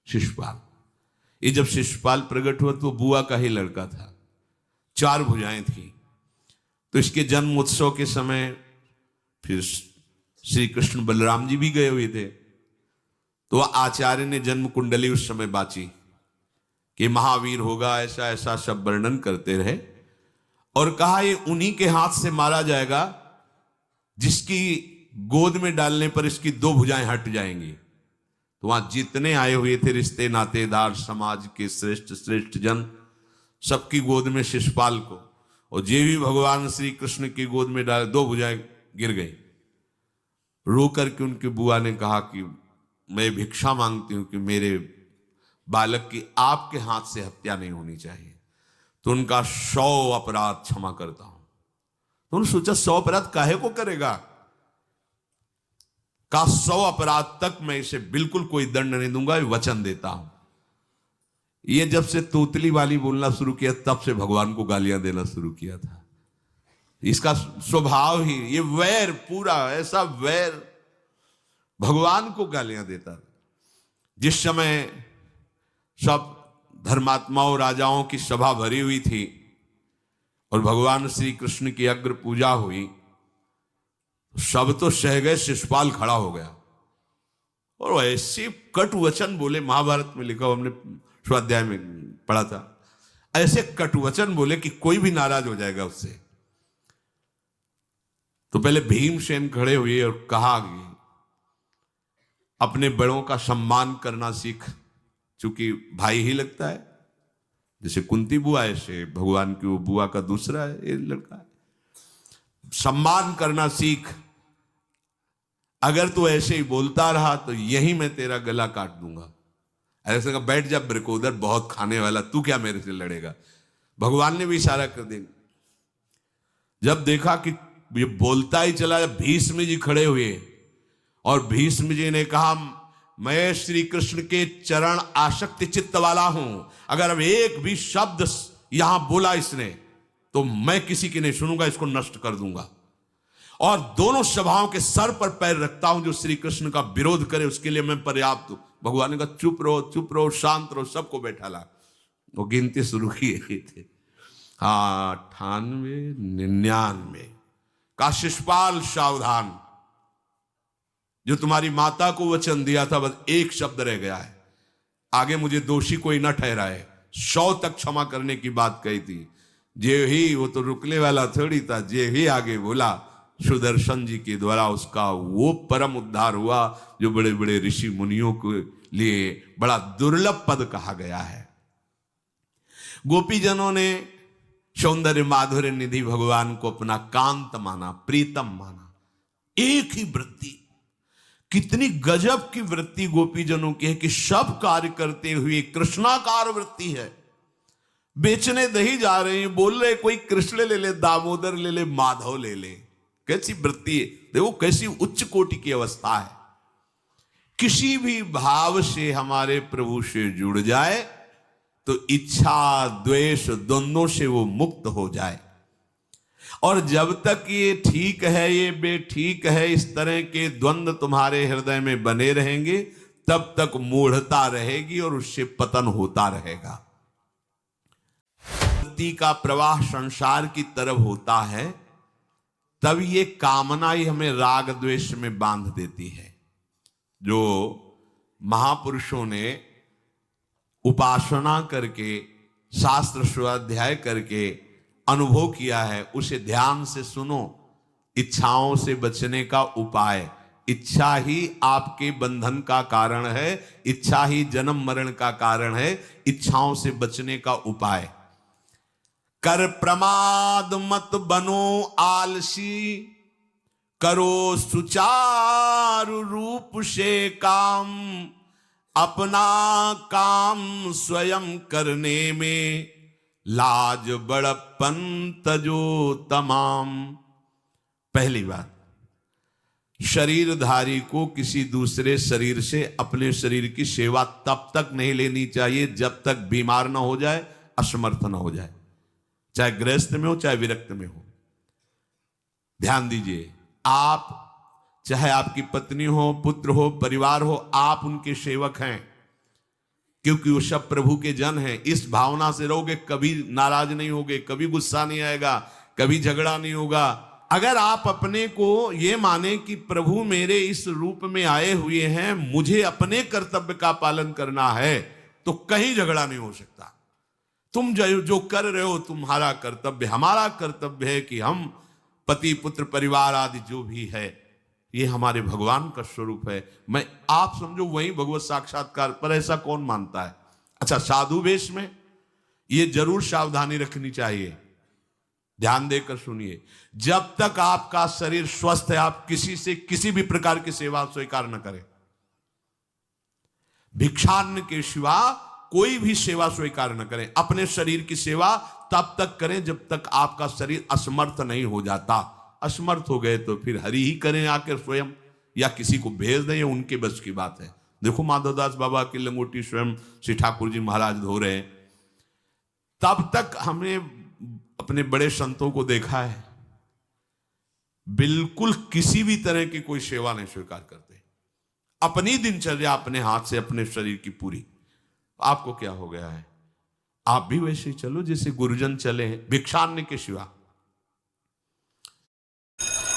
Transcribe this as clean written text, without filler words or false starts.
शिशुपाल। ये जब शिशुपाल प्रकट हुआ तो बुआ का ही लड़का था, 4 भुजाएं थी। तो इसके जन्म उत्सव के समय फिर श्री कृष्ण बलराम जी भी गए हुए थे। तो आचार्य ने जन्म कुंडली उस समय बाची कि महावीर होगा, ऐसा ऐसा सब वर्णन करते रहे और कहा ये उन्हीं के हाथ से मारा जाएगा जिसकी गोद में डालने पर इसकी 2 भुजाएं हट जाएंगी। तो वहां जितने आए हुए थे रिश्ते नातेदार, समाज के श्रेष्ठ श्रेष्ठ जन, सबकी गोद में शिशुपाल को, और जे भी भगवान श्री कृष्ण की गोद में डाले 2 भुजाएं गिर गई। रो करके उनकी बुआ ने कहा कि मैं भिक्षा मांगती हूं कि मेरे बालक की आपके हाथ से हत्या नहीं होनी चाहिए, तो उनका 100 अपराध क्षमा करता हूं। तो उन्होंने सोचा 100 अपराध काहे को करेगा, का 100 अपराध तक मैं इसे बिल्कुल कोई दंड नहीं दूंगा, वचन देता हूं। ये जब से तोतली वाली बोलना शुरू किया तब से भगवान को गालियां देना शुरू किया था। इसका स्वभाव ही ये वैर, पूरा ऐसा वैर, भगवान को गालियां देता। जिस समय सब धर्मात्माओं राजाओं की सभा भरी हुई थी और भगवान श्री कृष्ण की अग्र पूजा हुई, सब तो सह गए, शिशुपाल खड़ा हो गया और ऐसे कटु वचन बोले। महाभारत में लिखा, हमने स्वाध्याय में पढ़ा था, ऐसे कटु वचन बोले कि कोई भी नाराज हो जाएगा उससे। तो पहले भीमसेन खड़े हुए और कहा कि अपने बड़ों का सम्मान करना सीख, चूंकि भाई ही लगता है, जैसे कुंती बुआ ऐसे भगवान की वो बुआ का दूसरा है, ये लड़का है। सम्मान करना सीख, अगर तू ऐसे ही बोलता रहा तो यही मैं तेरा गला काट दूंगा। ऐसे कहा बैठ जा ब्रकोदर, बहुत खाने वाला, तू क्या मेरे से लड़ेगा। भगवान ने भी इशारा कर दिया। जब देखा कि ये बोलता ही चला, भीष्म जी खड़े हुए और भीष्म जी ने कहा मैं श्री कृष्ण के चरण आसक्ति चित्त वाला हूं, अगर अब एक भी शब्द यहां बोला इसने तो मैं किसी की नहीं सुनूंगा, इसको नष्ट कर दूंगा। और दोनों सभाओं के सर पर पैर रखता हूं, जो श्री कृष्ण का विरोध करे उसके लिए मैं पर्याप्त हूं। भगवान ने कहा चुप रहो, चुप रहो, शांत रहो, सबको बैठा ला। वो गिनती शुरू किए थे, 98, 99 का शिशुपाल सावधान, जो तुम्हारी माता को वचन दिया था बस एक शब्द रह गया है, आगे मुझे दोषी कोई न ठहराए। 100 तक क्षमा करने की बात कही थी। जे ही, वो तो रुकने वाला थोड़ी था, जे ही आगे बोला सुदर्शन जी के द्वारा उसका वो परम उद्धार हुआ जो बड़े बड़े ऋषि मुनियों के लिए बड़ा दुर्लभ पद कहा गया है। गोपीजनों ने सौंदर्य माधुर्य निधि भगवान को अपना कांत माना, प्रीतम माना। एक ही वृत्ति, कितनी गजब की वृत्ति गोपीजनों की है कि सब कार्य करते हुए कृष्णाकार वृत्ति है। बेचने दही जा रहे हैं, बोल रहे कोई कृष्ण ले ले, दामोदर ले ले, माधव ले ले। कैसी वृत्ति है, देखो कैसी उच्च कोटि की अवस्था है। किसी भी भाव से हमारे प्रभु से जुड़ जाए तो इच्छा द्वेष दोनों से वो मुक्त हो जाए। और जब तक ये ठीक है, ये बेठीक है, इस तरह के द्वंद्व तुम्हारे हृदय में बने रहेंगे, तब तक मूढ़ता रहेगी और उससे पतन होता रहेगा। वृत्ति का प्रवाह संसार की तरफ होता है, तब ये कामना ही हमें राग द्वेष में बांध देती है। जो महापुरुषों ने उपासना करके, शास्त्र स्वाध्याय करके अनुभव किया है, उसे ध्यान से सुनो। इच्छाओं से बचने का उपाय, इच्छा ही आपके बंधन का कारण है, इच्छा ही जन्म मरण का कारण है। इच्छाओं से बचने का उपाय, कर प्रमाद मत बनो आलसी, करो सुचारु रूप से काम, अपना काम स्वयं करने में लाज बड़प्पन तजो तमाम। पहली बात, शरीरधारी को किसी दूसरे शरीर से अपने शरीर की सेवा तब तक नहीं लेनी चाहिए जब तक बीमार ना हो जाए, असमर्थ ना हो जाए, चाहे गृहस्थ में हो चाहे विरक्त में हो। ध्यान दीजिए, आप चाहे आपकी पत्नी हो, पुत्र हो, परिवार हो, आप उनके सेवक हैं। क्योंकि वो सब प्रभु के जन हैं। इस भावना से रहोगे, कभी नाराज नहीं होगे, कभी गुस्सा नहीं आएगा, कभी झगड़ा नहीं होगा। अगर आप अपने को ये माने कि प्रभु मेरे इस रूप में आए हुए हैं, मुझे अपने कर्तव्य का पालन करना है, तो कहीं झगड़ा नहीं हो सकता। तुम जो कर रहे हो तुम्हारा कर्तव्य, हमारा कर्तव्य है कि हम पति पुत्र परिवार आदि जो भी है, ये हमारे भगवान का स्वरूप है। मैं आप समझो वही भगवत साक्षात्कार, पर ऐसा कौन मानता है? अच्छा, साधु वेश में ये जरूर सावधानी रखनी चाहिए, ध्यान देकर सुनिए। जब तक आपका शरीर स्वस्थ है, आप किसी से किसी भी प्रकार की सेवा स्वीकार न करें। भिक्षान्न के सिवा कोई भी सेवा स्वीकार न करें। अपने शरीर की सेवा तब तक करें जब तक आपका शरीर असमर्थ नहीं हो जाता। असमर्थ हो गए तो फिर हरि ही करें आकर स्वयं, या किसी को भेज दें, उनके बस की बात है। देखो माधवदास बाबा की लंगोटी स्वयं श्री ठाकुर जी महाराज धो रहे हैं। तब तक हमने अपने बड़े संतों को देखा है, बिल्कुल किसी भी तरह की कोई सेवा नहीं स्वीकार करते। अपनी दिनचर्या अपने हाथ से, अपने शरीर की पूरी। आपको क्या हो गया है? आप भी वैसे ही चलो जैसे गुरुजन चले हैं, भिक्षान्न के सिवा।